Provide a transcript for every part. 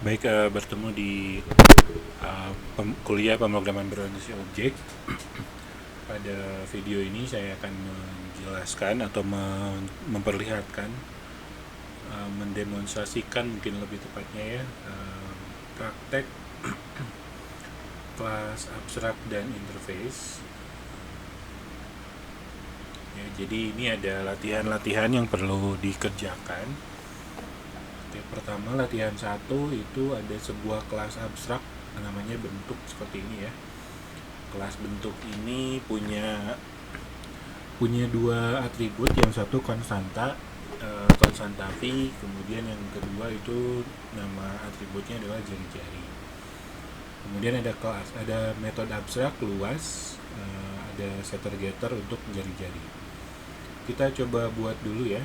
Baik, bertemu di kuliah pemrograman berorientasi objek. Pada video ini saya akan menjelaskan atau memperlihatkan, mendemonstrasikan mungkin lebih tepatnya ya, praktek kelas abstrak dan interface. Ya, jadi ini ada latihan-latihan yang perlu dikerjakan. Pertama, latihan 1 itu ada sebuah kelas abstrak namanya bentuk seperti ini ya. Kelas bentuk ini punya dua atribut, yang satu konstanta, konstanta V, kemudian yang kedua itu nama atributnya adalah jari-jari. Kemudian ada metode abstrak luas, ada setter getter untuk jari-jari. Kita coba buat dulu ya.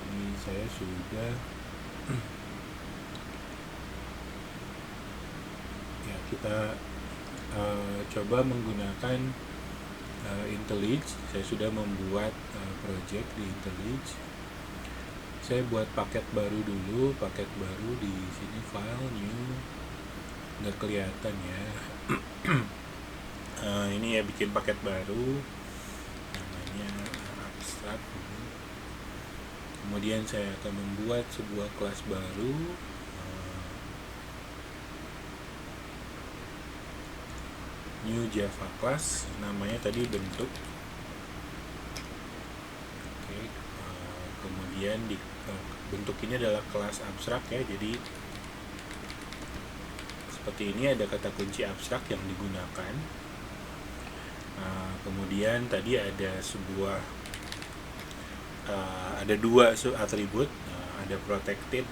Ini saya sudah ya, kita coba menggunakan IntelliJ. Saya sudah membuat project di IntelliJ. Saya buat paket baru dulu, paket baru di sini, file new, nggak kelihatan ya. Ini ya, bikin paket baru namanya abstrak. Kemudian saya akan membuat sebuah kelas baru, new Java class, namanya tadi bentuk. Oke, kemudian di bentuk ini adalah kelas abstrak ya, jadi seperti ini ada kata kunci abstrak yang digunakan. Kemudian tadi ada ada dua atribut, ada protected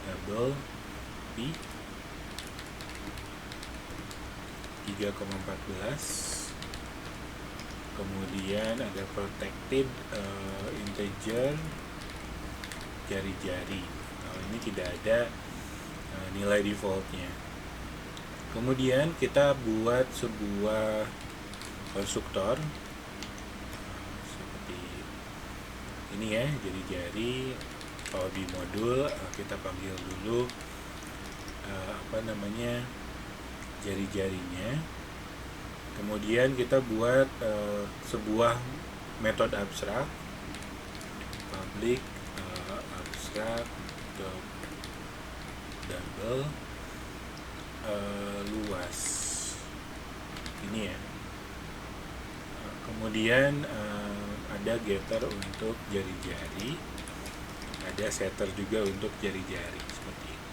double P 3,14, kemudian ada protected integer jari-jari. Kalau ini tidak ada nilai defaultnya. Kemudian kita buat sebuah konstruktor seperti ini ya, jari-jari. Kalau di modul kita panggil dulu jari-jarinya. Kemudian kita buat sebuah metode abstrak, public abstrak double luas ini ya. Kemudian ada getter untuk jari-jari, ada setter juga untuk jari-jari seperti ini.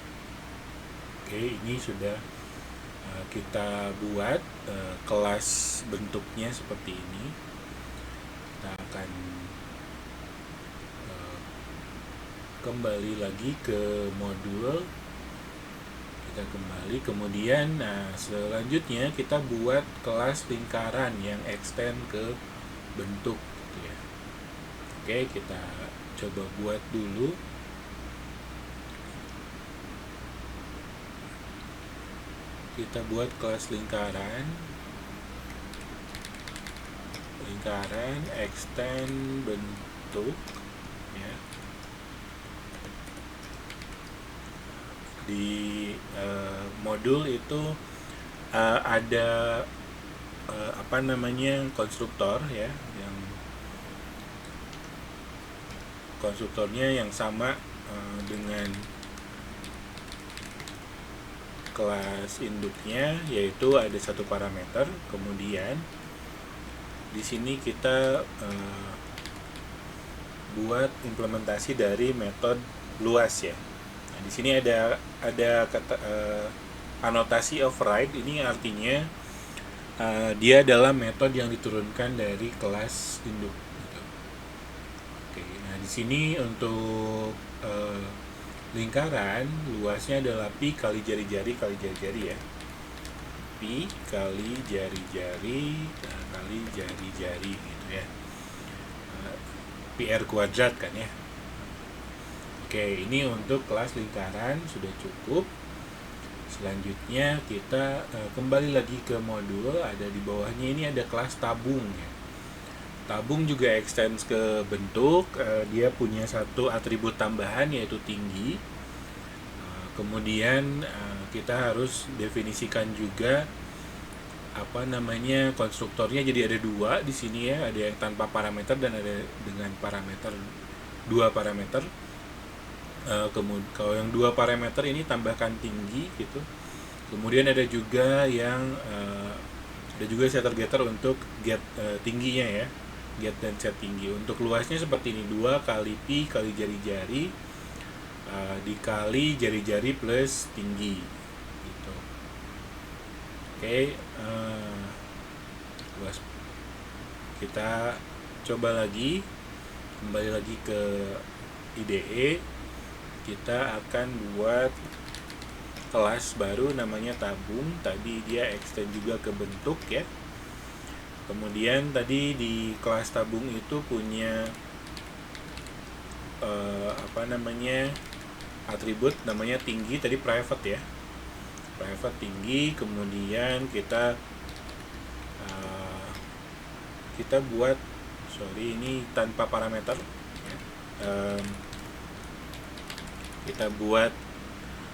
Oke, ini sudah kita buat kelas bentuknya seperti ini. Kita akan kembali lagi ke modul. Kita kembali, kemudian selanjutnya kita buat kelas lingkaran yang extend ke bentuk gitu ya. Oke, kita coba buat dulu. Kita buat kelas lingkaran extend bentuk ya. Di modul itu ada konstruktor ya, yang konstruktornya yang sama dengan kelas induknya, yaitu ada satu parameter. Kemudian di sini kita buat implementasi dari metode luas ya. Nah, di sini ada kata anotasi override. Ini artinya dia adalah metode yang diturunkan dari kelas induk gitu. Oke, nah di sini untuk lingkaran luasnya adalah pi kali jari-jari ya. Pi kali jari-jari kali jari-jari gitu ya. PR kuadrat kan ya. Oke, ini untuk kelas lingkaran sudah cukup. Selanjutnya kita kembali lagi ke modul. Ada di bawahnya ini ada kelas tabung ya. Tabung juga extends ke bentuk. Dia punya satu atribut tambahan yaitu tinggi. Kemudian kita harus definisikan juga konstruktornya. Jadi ada dua di sini ya, ada yang tanpa parameter dan ada dengan parameter, dua parameter. Kalau yang dua parameter ini tambahkan tinggi gitu. Kemudian ada juga yang ada juga setter getter untuk get tingginya ya, get dan set tinggi. Untuk luasnya seperti ini, 2 kali pi kali jari-jari dikali jari-jari plus tinggi gitu. Oke, luas. Kita coba lagi, kembali lagi ke IDE. Kita akan buat kelas baru namanya tabung. Tadi dia extend juga ke bentuk ya. Kemudian tadi di kelas tabung itu punya atribut namanya tinggi, tadi private ya, private tinggi. Kemudian kita buat, ini tanpa parameter ya. Kita buat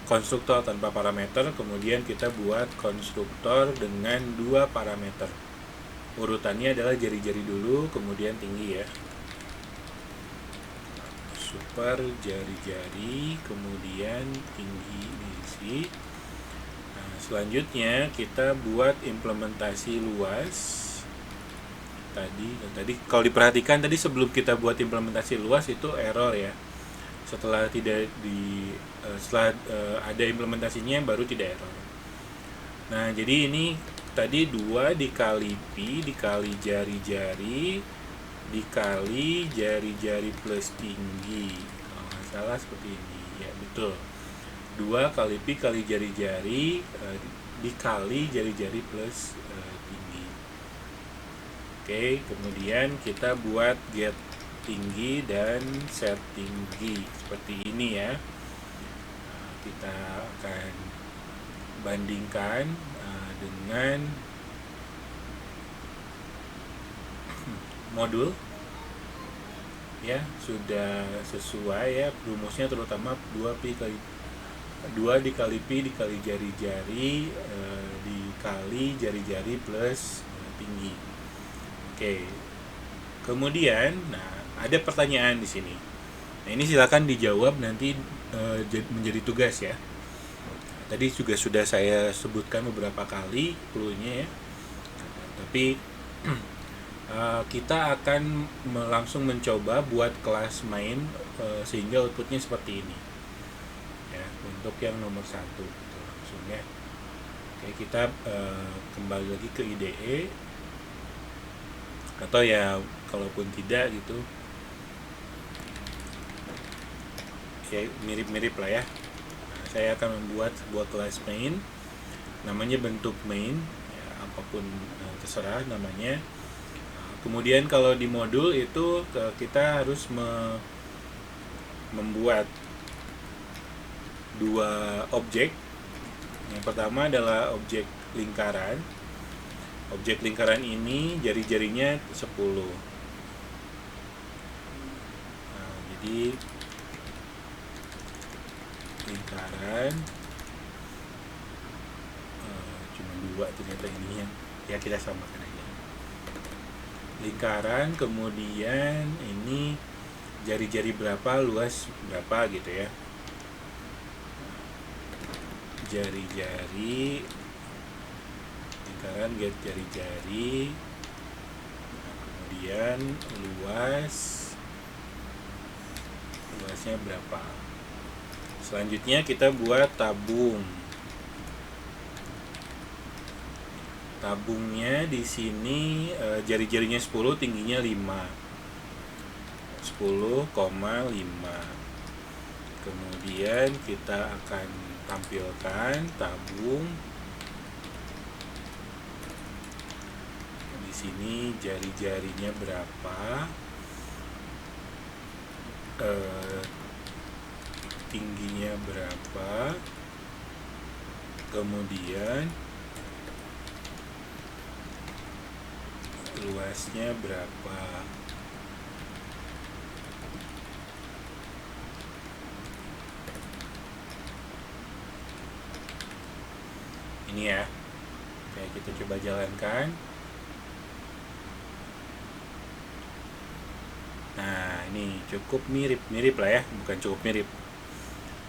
konstruktor tanpa parameter, kemudian kita buat konstruktor dengan 2 parameter. Urutannya adalah jari-jari dulu, kemudian tinggi ya. Super jari-jari, kemudian tinggi diisi. Nah, selanjutnya kita buat implementasi luas. Tadi kalau diperhatikan tadi sebelum kita buat implementasi luas itu error ya. Setelah ada implementasinya baru tidak error. Nah, jadi ini tadi 2 dikali pi dikali jari-jari dikali jari-jari plus tinggi, kalau nggak salah seperti ini ya, betul. 2 kali pi kali jari-jari dikali jari-jari plus tinggi. Oke, kemudian kita buat get tinggi dan set tinggi seperti ini ya. Kita akan bandingkan dengan modul ya, sudah sesuai ya rumusnya, terutama 2 dikali pi dikali jari-jari dikali jari-jari plus tinggi. Oke. Kemudian ada pertanyaan di sini. Nah, ini silakan dijawab nanti menjadi tugas ya. Tadi juga sudah saya sebutkan beberapa kali clue-nya ya. Tapi kita akan langsung mencoba buat kelas main sehingga outputnya seperti ini ya, untuk yang nomor 1 gitu, langsung ya. Oke, kita kembali lagi ke IDE, atau ya kalaupun tidak gitu ya mirip-mirip lah ya. Saya akan membuat sebuah kelas main, namanya bentuk main ya, apapun terserah namanya. Kemudian kalau di modul itu kita harus membuat 2 objek. Yang pertama adalah objek lingkaran. Objek lingkaran ini jari-jarinya 10. Nah, jadi lingkaran cuma 2 ternyata ininya ya, kita samakan aja. Lingkaran, kemudian ini jari-jari berapa, luas berapa gitu ya. Jari-jari lingkaran, get jari-jari, kemudian luasnya berapa. Selanjutnya kita buat tabung. Tabungnya di sini jari-jarinya 10, tingginya 5. 10,5. Kemudian kita akan tampilkan tabung. Di sini jari-jarinya berapa? Tingginya berapa? Kemudian luasnya berapa. Ini ya. Oke, kita coba jalankan. Nah, ini cukup mirip lah ya, bukan cukup mirip.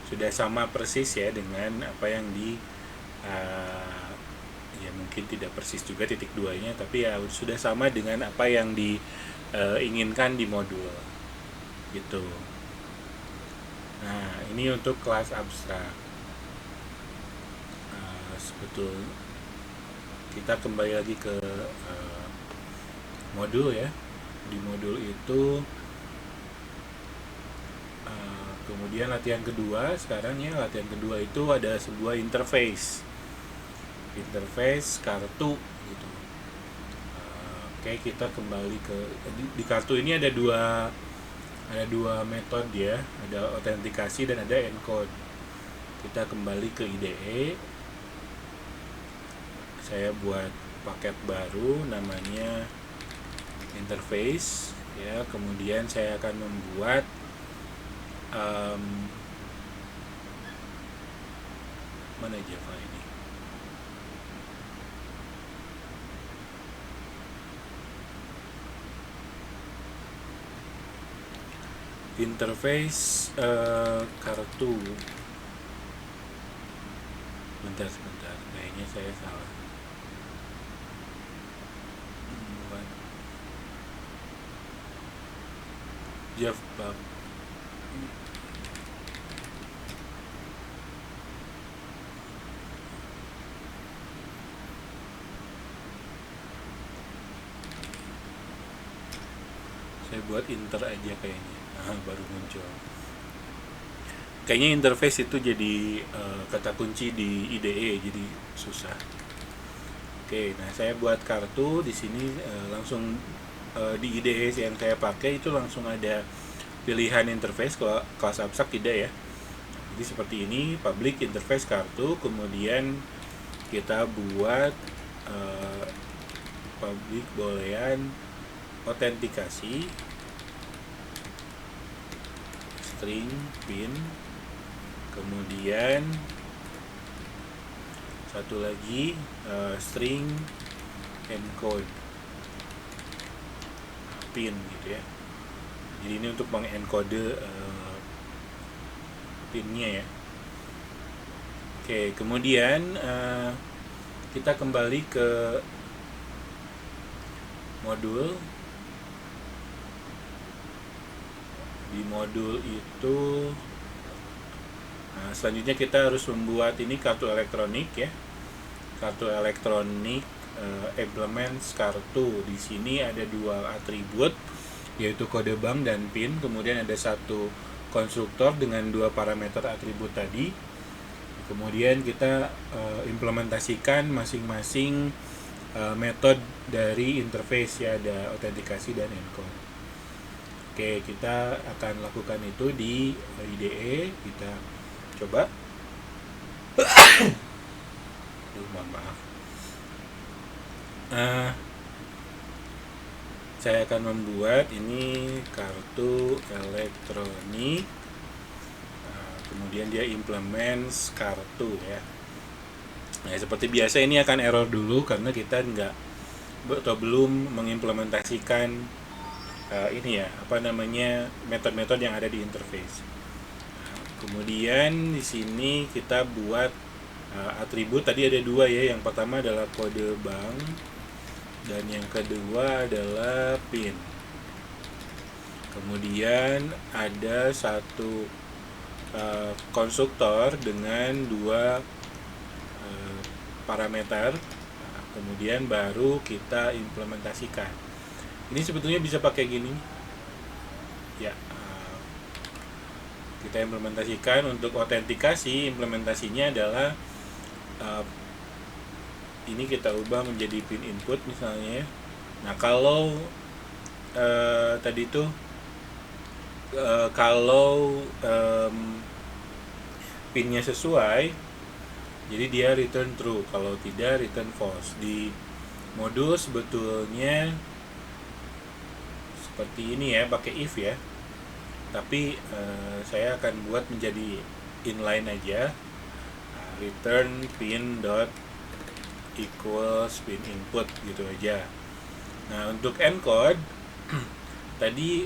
Sudah sama persis ya dengan apa yang di ya mungkin tidak persis juga titik 2-nya, tapi ya sudah sama dengan apa yang diinginkan di modul. Gitu. Nah, ini untuk kelas abstrak. Sebetulnya kita kembali lagi ke modul ya. Di modul itu kemudian latihan kedua sekarang ya, latihan kedua itu ada sebuah interface kartu gitu. Oke, kita kembali ke di kartu ini ada dua metode ya, ada autentikasi dan ada encode. Kita kembali ke IDE, saya buat paket baru namanya interface ya, kemudian saya akan membuat mana Java ini, interface kartu. Sebentar, kayaknya saya salah. Java saya buat inter aja kayaknya. Baru muncul. Kayaknya interface itu jadi kata kunci di IDE, jadi susah. Oke, nah saya buat kartu di sini langsung di IDE yang saya pakai itu langsung ada pilihan interface. Kalau kelas abstrak tidak ya. Jadi seperti ini, public interface kartu, kemudian kita buat public boolean autentikasi string pin, kemudian satu lagi string encode pin gitu ya. Jadi ini untuk mengencode pinnya ya. Oke, kemudian kita kembali ke modul. Di modul itu selanjutnya kita harus membuat ini kartu elektronik ya, kartu elektronik implements kartu. Di sini ada dua atribut yaitu kode bank dan pin, kemudian ada satu konstruktor dengan dua parameter atribut tadi, kemudian kita implementasikan masing-masing metode dari interface ya, ada autentikasi dan encode. Oke, kita akan lakukan itu di IDE. Kita coba. Mohon maaf. Saya akan membuat ini kartu elektronik. Kemudian dia implements kartu ya. Nah, seperti biasa ini akan error dulu karena kita belum mengimplementasikan ini ya, metode-metode yang ada di interface. Kemudian di sini kita buat atribut, tadi ada dua ya. Yang pertama adalah kode bank dan yang kedua adalah pin. Kemudian ada satu konstruktor dengan dua parameter. Kemudian baru kita implementasikan. Ini sebetulnya bisa pakai gini ya, kita implementasikan. Untuk autentikasi, implementasinya adalah ini kita ubah menjadi pin input misalnya. Nah, kalau tadi itu kalau pinnya sesuai, jadi dia return true, kalau tidak return false. Di modul sebetulnya seperti ini ya, pakai if ya, tapi saya akan buat menjadi inline aja, return pin dot equals pin input gitu aja. Nah untuk encode tadi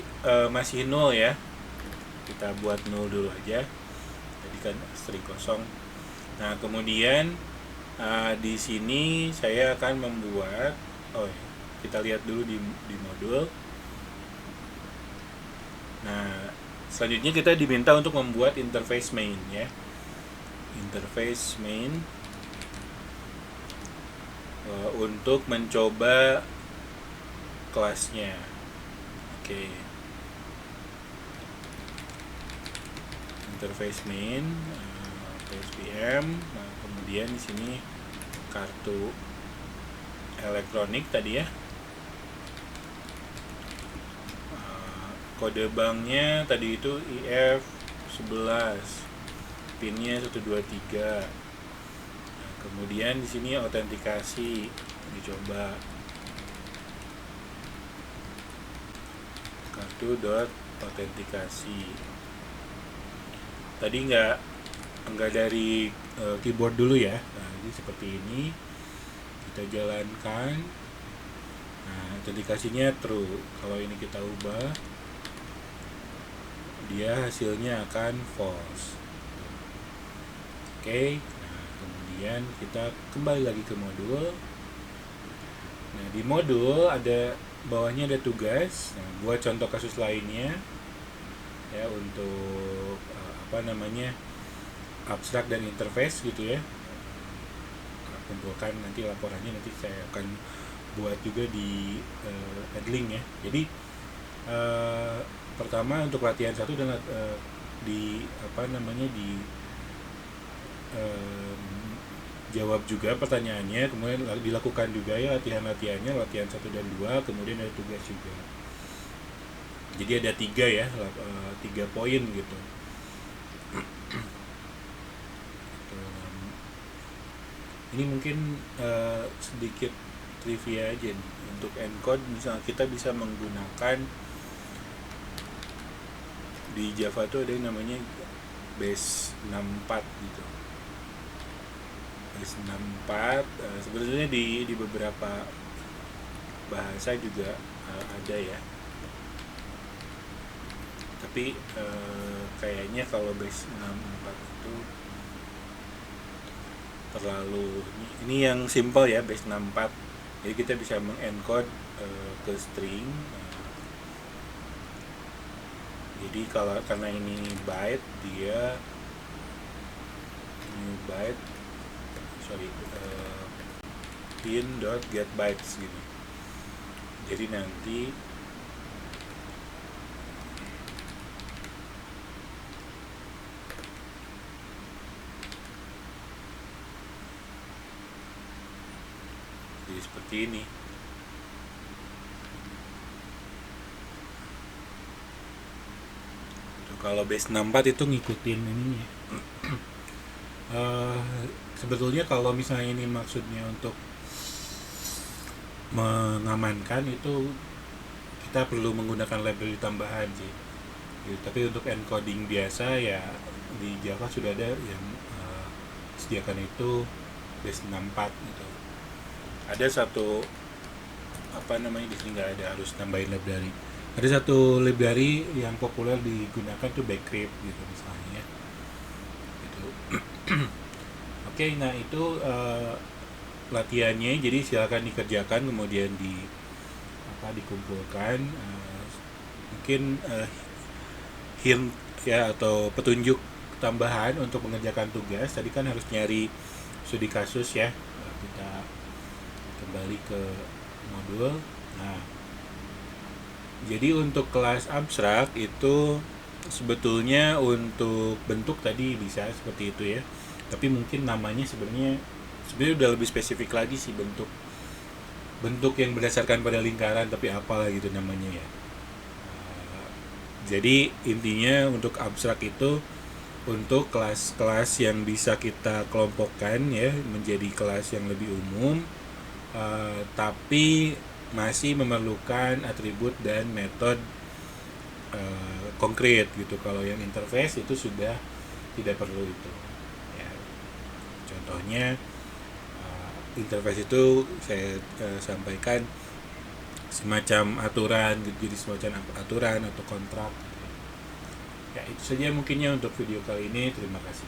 masih 0 ya, kita buat 0 dulu aja, tadi kan string kosong. Nah kemudian di sini saya akan membuat, kita lihat dulu di modul. Nah selanjutnya kita diminta untuk membuat interface main ya, interface main untuk mencoba kelasnya. Oke. Interface main PSPM. Nah, kemudian di sini kartu elektronik tadi ya. Kode banknya tadi itu IF11. Pinnya 123. Nah, kemudian di sini autentikasi dicoba. Kartu autentikasi. Tadi nggak dari keyboard dulu ya. Nah, jadi seperti ini kita jalankan. Nah, autentikasinya true. Kalau ini kita ubah, dia hasilnya akan false. Oke. Nah, kemudian kita kembali lagi ke modul. Nah, di modul ada bawahnya ada tugas. Nah, buat contoh kasus lainnya ya, untuk abstrak dan interface gitu ya, kumpulkan nanti laporannya, nanti saya akan buat juga di Edling ya. Jadi pertama untuk latihan 1 dan jawab juga pertanyaannya, kemudian dilakukan juga ya latihan-latihannya, latihan 1 dan 2, kemudian ada tugas juga. Jadi ada 3 ya, 3 poin gitu. Ini mungkin sedikit trivia aja nih. Untuk encode misalnya kita bisa menggunakan di Java tuh ada yang namanya base 64 gitu. Base 64 sebetulnya di beberapa bahasa juga ada ya. Tapi kayaknya kalau base 64 itu terlalu, ini yang simple ya, base 64. Jadi kita bisa mengencode ke string. Jadi karena ini byte, dia new byte, pin.getBytes gitu. Jadi nanti jadi seperti ini. Kalau base 64 itu ngikutin ininya. Sebetulnya kalau misalnya ini maksudnya untuk mengamankan, itu kita perlu menggunakan library tambahan sih. Tapi untuk encoding biasa ya di Java sudah ada yang sediakan itu base 64 gitu. Ada satu di sini nggak ada, harus tambahin library. Ada satu library yang populer digunakan tuh Bcrypt gitu misalnya. Gitu. Oke, nah itu latihannya. Jadi silakan dikerjakan, kemudian dikumpulkan. Mungkin hint ya atau petunjuk tambahan untuk mengerjakan tugas. Tadi kan harus nyari studi kasus ya. Kita kembali ke modul. Nah, jadi untuk kelas abstrak itu sebetulnya untuk bentuk tadi bisa seperti itu ya. Tapi mungkin namanya sebenarnya udah lebih spesifik lagi sih, bentuk yang berdasarkan pada lingkaran, tapi apalah gitu namanya ya. Jadi intinya untuk abstrak itu untuk kelas-kelas yang bisa kita kelompokkan ya menjadi kelas yang lebih umum, tapi masih memerlukan atribut dan metode konkret gitu. Kalau yang interface itu sudah tidak perlu itu ya. Contohnya interface itu saya sampaikan semacam aturan gitu, jadi semacam aturan atau kontrak. Ya itu saja mungkinnya untuk video kali ini. Terima kasih.